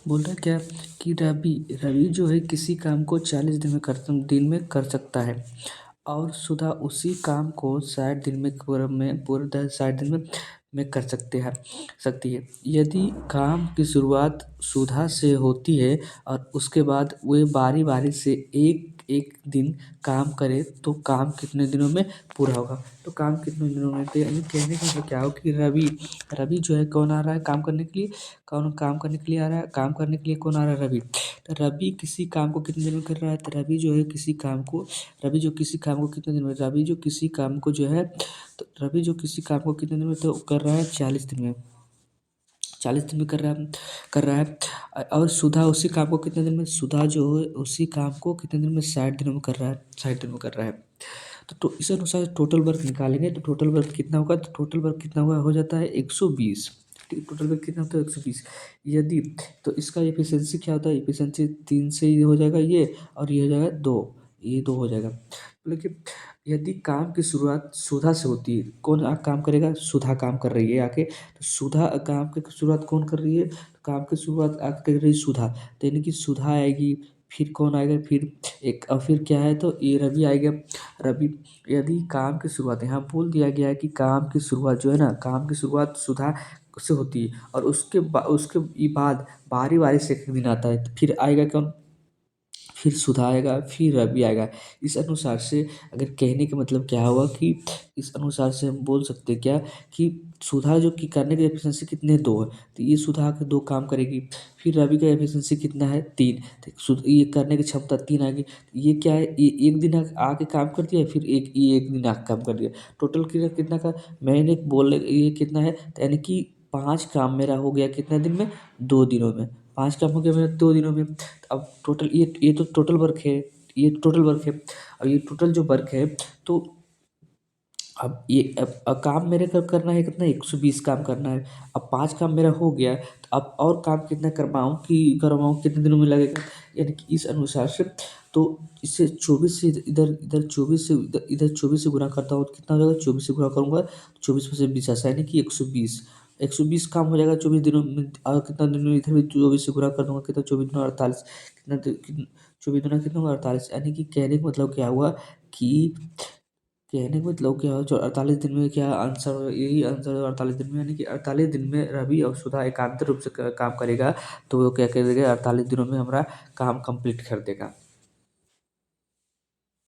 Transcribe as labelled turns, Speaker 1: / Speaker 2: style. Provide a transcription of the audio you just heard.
Speaker 1: बोल रहा है क्या कि रवि रवि जो है किसी काम को 40 दिन में कर सकता है और सुधा उसी काम को 60 दिन में पूरे 60 दिन में कर सकती है। यदि काम की शुरुआत सुधा से होती है और उसके बाद वे बारी बारी से एक एक दिन काम करे तो काम कितने दिनों में पूरा होगा। तो काम कितने दिनों में, तो यानी कहने का मतलब क्या हो कि रवि रवि जो है कौन आ रहा है काम करने के लिए, कौन काम करने के लिए आ रहा है, काम करने के लिए कौन आ रहा है, रवि। तो रवि किसी काम को कितने दिन में कर रहा है, तो रवि जो है किसी काम को, रवि जो किसी काम को कितने दिन में, रवि जो किसी काम को जो है, तो रवि जो किसी काम को कितने दिन में तो कर रहा है 40 दिन में, 40 दिन में कर रहा है। और सुधा उसी काम को कितने दिन में, सुधा जो है उसी काम को कितने दिन में 60 दिनों में कर रहा है, 60 दिन में कर रहा है। तो इस अनुसार टोटल वर्क निकालेंगे तो टोटल वर्क कितना होगा, तो टोटल वर्क कितना हुआ हो जाता है 120। ठीक, टोटल वर्क कितना होता है 120। यदि तो इसका एफिशिएंसी क्या होता है, एफिशिएंसी 3 से ये हो जाएगा ये, और ये हो जाएगा 2, ये 2 हो जाएगा। मतलब कि यदि काम की शुरुआत सुधा से होती है, कौन काम करेगा, सुधा काम कर रही है आके, तो सुधा काम की शुरुआत कौन कर रही है, तो काम की शुरुआत आके कर रही है सुधा, तो यानी कि सुधा आएगी, फिर कौन आएगा, फिर एक और फिर क्या है, तो ये रवि आएगा। रवि, यदि काम की शुरुआत यहाँ बोल दिया गया है कि काम की शुरुआत जो है ना, काम की शुरुआत सुधा से होती है और उसके बाद बारी बारी से एक दिन आता है, तो फिर आएगा कौन, फिर सुधा आएगा, फिर रवि आएगा। इस अनुसार से अगर कहने का मतलब क्या हुआ कि इस अनुसार से हम बोल सकते हैं क्या कि सुधा जो कि करने की एफिशिएंसी कितने 2 है, तो ये सुधा आके 2 काम करेगी। फिर रवि का एफिशिएंसी कितना है 3, तो ये करने की क्षमता 3 आएगी। ये क्या है, ये एक दिन आके काम कर दिया, फिर ये एक दिन आके काम कर दिया। टोटल कितना का मैंने बोल ये कितना है, तो यानी कि 5 काम मेरा हो गया कितने दिन में, 2 दिनों में। 5 काम हो गया मेरा 2 दिनों में। अब टोटल ये तो टोटल वर्क है, ये टोटल वर्क है। अब ये टोटल जो वर्क है, तो अब ये काम मेरे को करना है कितना, 120 काम करना है। अब 5 काम मेरा हो गया, तो अब और काम कितना करवाऊँ कितने दिनों में लगेगा, यानी कि इस अनुसार से। तो इससे 24 से इधर 24 से इधर 24 से गुणा करता हूँ तो कितना हो जाएगा, 24 से गुणा करूँगा 24 में से 20 ऐसा, यानी कि 120, 120 काम हो जाएगा 24 दिनों में। और कितना दिन में, इधर भी 24 से गुणा कर दूंगा, कितना 24 दूना 48, कितना 24 दूना कितना हुआ 48। यानी कि कहने का मतलब क्या हुआ कि कहने का मतलब क्या हुआ, जो 48 दिन में क्या आंसर, यही आंसर है 48 दिन में, यानी कि 48 दिन में रवि और सुधा एकांतर रूप से काम करेगा, तो वो क्या करेगा 48 दिनों में हमारा काम कंप्लीट कर देगा।